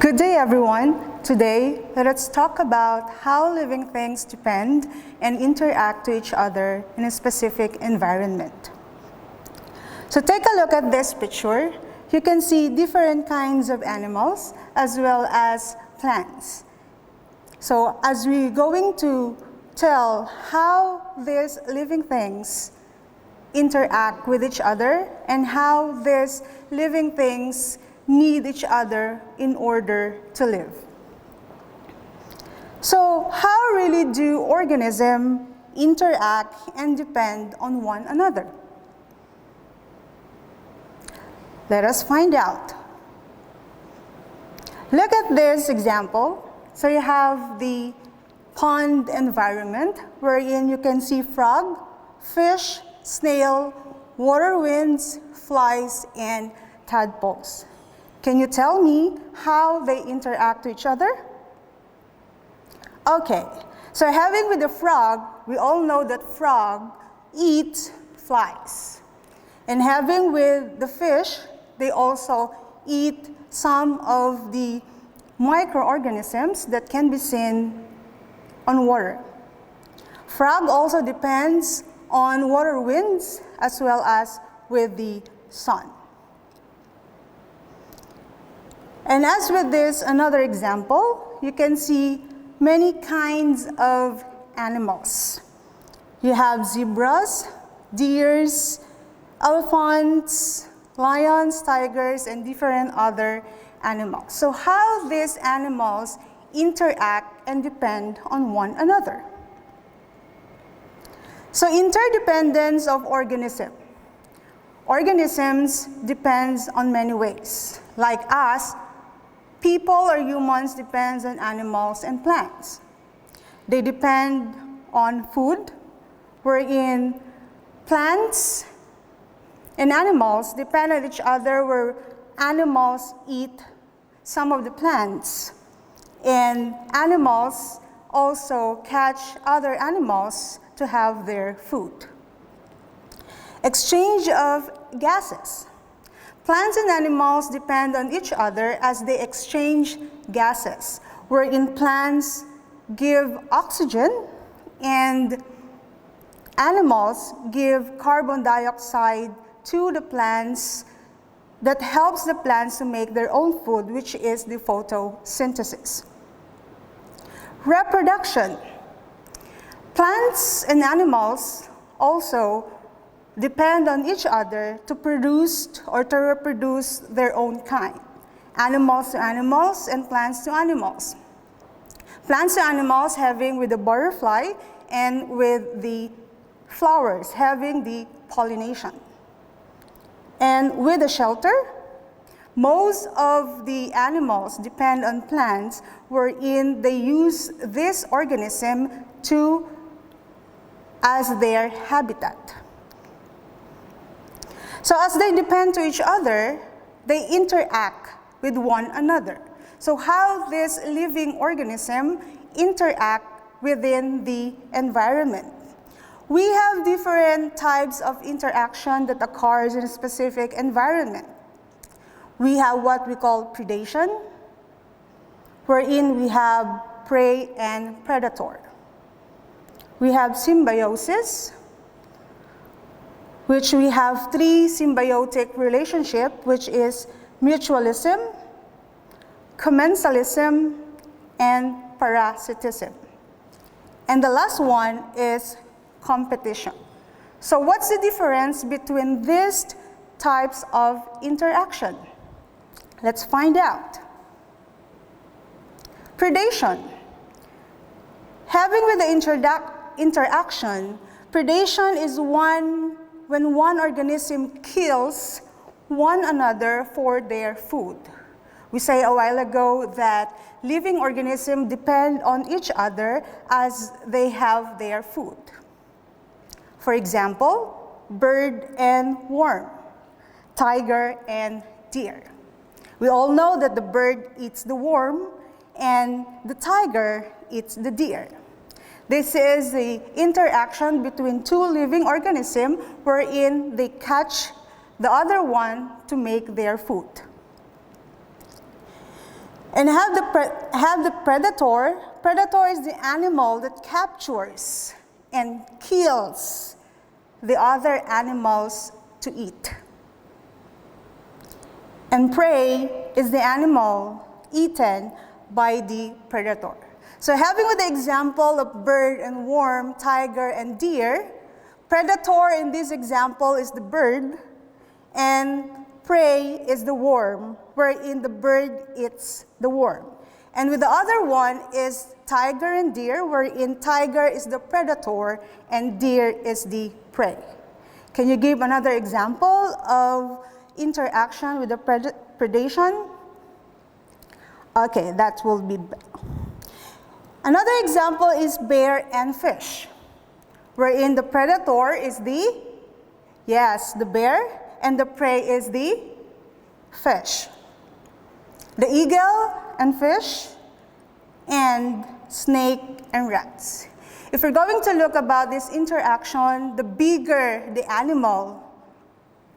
Good day, everyone. Today, let's talk about how living things depend and interact to each other in a specific environment. So take a look at this picture. You can see different kinds of animals as well as plants. So as we're going to tell how these living things interact with each other and how these living things need each other in order to live. So how really do organisms interact and depend on one another? Let us find out. Look at this example. So you have the pond environment wherein you can see frog, fish, snail, water winds, flies, and tadpoles. Can you tell me how they interact with each other? Okay, so having with the frog, we all know that frog eats flies. And having with the fish, they also eat some of the microorganisms that can be seen on water. Frog also depends on water winds as well as with the sun. And as with this, another example, you can see many kinds of animals. You have zebras, deers, elephants, lions, tigers, and different other animals. So how these animals interact and depend on one another. So interdependence of organisms. Organisms depends on many ways. Like us, people or humans depends on animals and plants. They depend on food, wherein plants and animals depend on each other, where animals eat some of the plants, and animals also catch other animals to have their food. Exchange of gases. Plants and animals depend on each other as they exchange gases, wherein plants give oxygen and animals give carbon dioxide to the plants that helps the plants to make their own food, which is the photosynthesis. Reproduction. Plants and animals also depend on each other to produce or to reproduce their own kind. Animals to animals and plants to animals. Plants to animals having with the butterfly and with the flowers having the pollination. And with the shelter, most of the animals depend on plants wherein they use this organism as their habitat. So as they depend to each other, they interact with one another. So how this living organism interact within the environment. We have different types of interaction that occurs in a specific environment. We have what we call predation, wherein we have prey and predator. We have symbiosis, which we have three symbiotic relationships, which is mutualism, commensalism, and parasitism. And the last one is competition. So what's the difference between these types of interaction? Let's find out. Predation. Having with the interaction, predation is when one organism kills one another for their food. We say a while ago that living organisms depend on each other as they have their food. For example, bird and worm, tiger and deer. We all know that the bird eats the worm and the tiger eats the deer. This is the interaction between two living organisms wherein they catch the other one to make their food. And have the predator. Predator is the animal that captures and kills the other animals to eat. And prey is the animal eaten by the predator. So having with the example of bird and worm, tiger and deer, predator in this example is the bird, and prey is the worm, wherein the bird eats the worm. And with the other one is tiger and deer, wherein tiger is the predator and deer is the prey. Can you give another example of interaction with the predation? Okay, that will be. Another example is bear and fish, wherein the predator is the bear, and the prey is the fish. The eagle and fish, and snake and rats. If we're going to look about this interaction, the bigger the animal,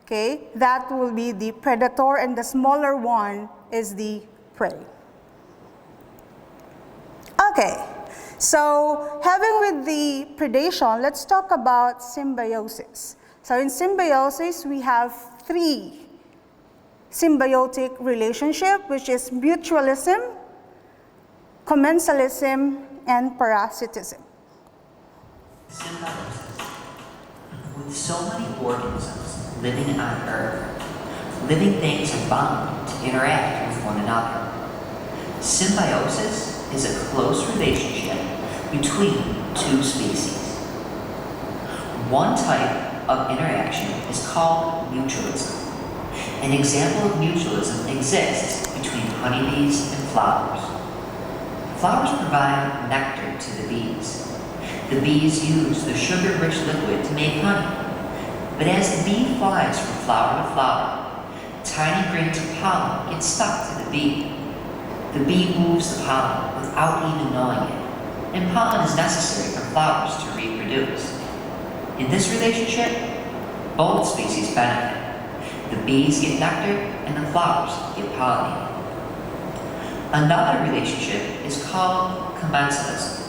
okay, that will be the predator, and the smaller one is the prey. Okay, so having with the predation, let's talk about symbiosis. So in symbiosis, we have 3 symbiotic relationships, which is mutualism, commensalism, and parasitism. Symbiosis. With so many organisms living on Earth, living things are bound to interact with one another. Symbiosis is a close relationship between 2 species. One type of interaction is called mutualism. An example of mutualism exists between honeybees and flowers. Flowers provide nectar to the bees. The bees use the sugar-rich liquid to make honey. But as the bee flies from flower to flower, tiny grains of pollen get stuck to the bee. The bee moves the pollen without even knowing it, and pollen is necessary for flowers to reproduce. In this relationship, both species benefit. The bees get nectar and the flowers get pollinated. Another relationship is called commensalism.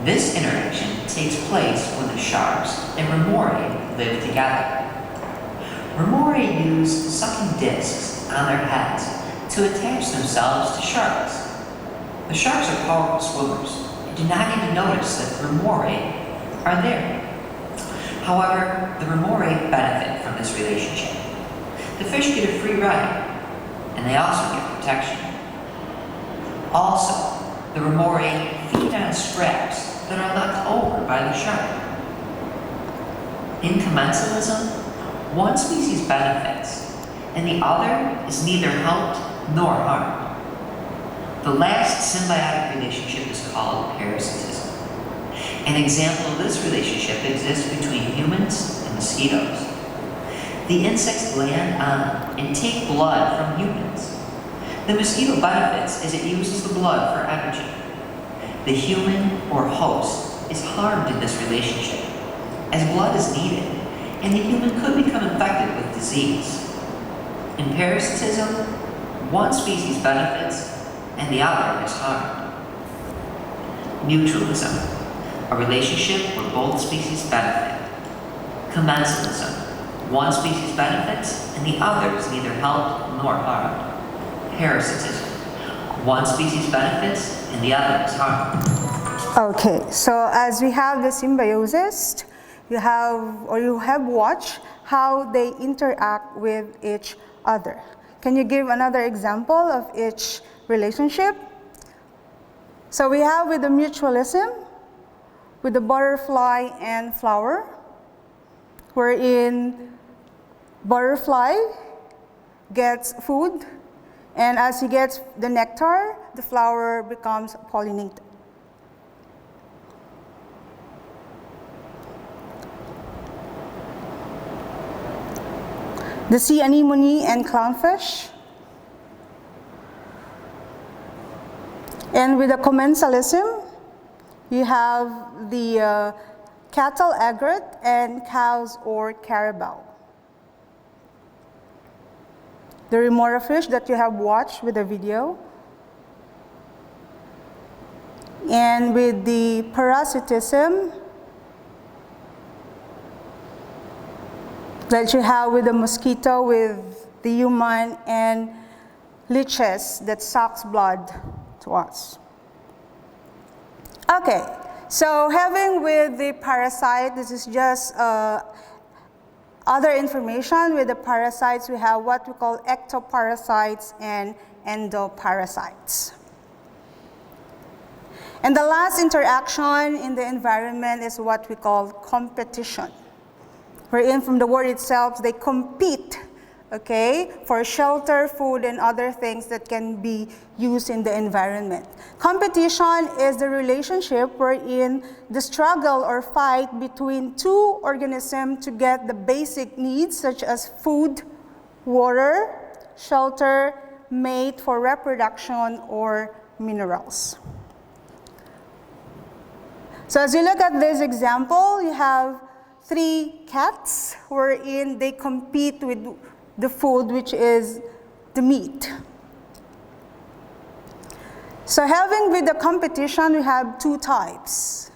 This interaction takes place when the sharks and remorae live together. Remorae use sucking discs on their heads to attach themselves to sharks. The sharks are powerful swimmers and do not even notice that the remorae are there. However, the remorae benefit from this relationship. The fish get a free ride, and they also get protection. Also, the remorae feed on scraps that are left over by the shark. In commensalism, one species benefits, and the other is neither helped nor harmed. The last symbiotic relationship is called parasitism. An example of this relationship exists between humans and mosquitoes. The insects land on and take blood from humans. The mosquito benefits as it uses the blood for energy. The human or host is harmed in this relationship, as blood is needed, and the human could become infected with disease. In parasitism, one species benefits and the other is harmed. Mutualism, a relationship where both species benefit. Commensalism, one species benefits and the other is neither helped nor harmed. Parasitism, one species benefits and the other is harmed. Okay, so as we have the symbiosis, you have watched how they interact with each other. Can you give another example of each relationship? So we have with the mutualism, with the butterfly and flower, wherein butterfly gets food, and as he gets the nectar, the flower becomes pollinated. The sea anemone and clownfish. And with the commensalism, you have the cattle egret and cows or carabao. The remora fish that you have watched with the video, And with the parasitism that you have with the mosquito, with the human, and leeches that sucks blood to us. Okay, so having with the parasite, this is just other information. With the parasites, we have what we call ectoparasites and endoparasites. And the last interaction in the environment is what we call competition, wherein from the word itself, they compete, okay, for shelter, food, and other things that can be used in the environment. Competition is the relationship wherein the struggle or fight between two organisms to get the basic needs such as food, water, shelter, mate for reproduction, or minerals. So as you look at this example, you have 3 cats wherein they compete with the food, which is the meat. So having with the competition, we have 2 types.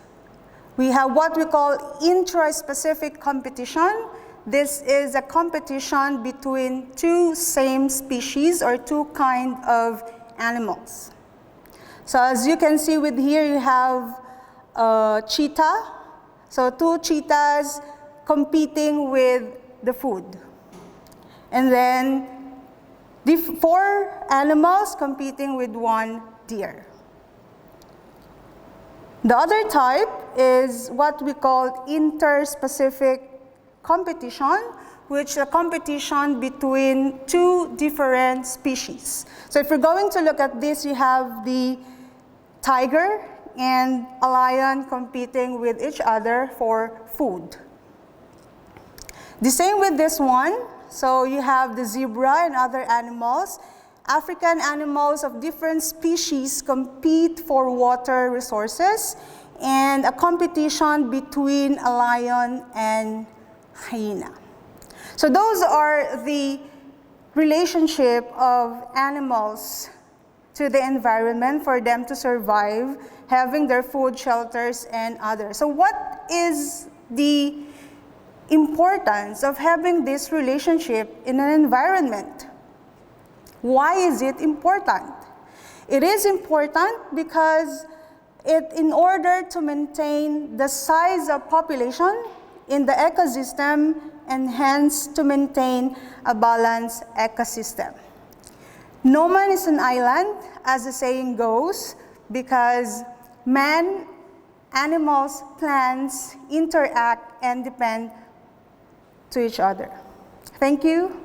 We have what we call intraspecific competition. This is a competition between 2 same species or 2 kind of animals. So as you can see with here, you have cheetah. So 2 cheetahs competing with the food. And then the 4 animals competing with 1 deer. The other type is what we call interspecific competition, which is a competition between 2 different species. So if you're going to look at this, you have the tiger and a lion competing with each other for food. The same with this one. So you have the zebra and other animals. African animals of different species compete for water resources, and a competition between a lion and hyena. So those are the relationship of animals to the environment for them to survive, having their food, shelters, and others. So what is the importance of having this relationship in an environment? Why is it important? It is important because in order to maintain the size of population in the ecosystem, and hence to maintain a balanced ecosystem. No man is an island, as the saying goes, because man, animals, plants interact and depend to each other. Thank you.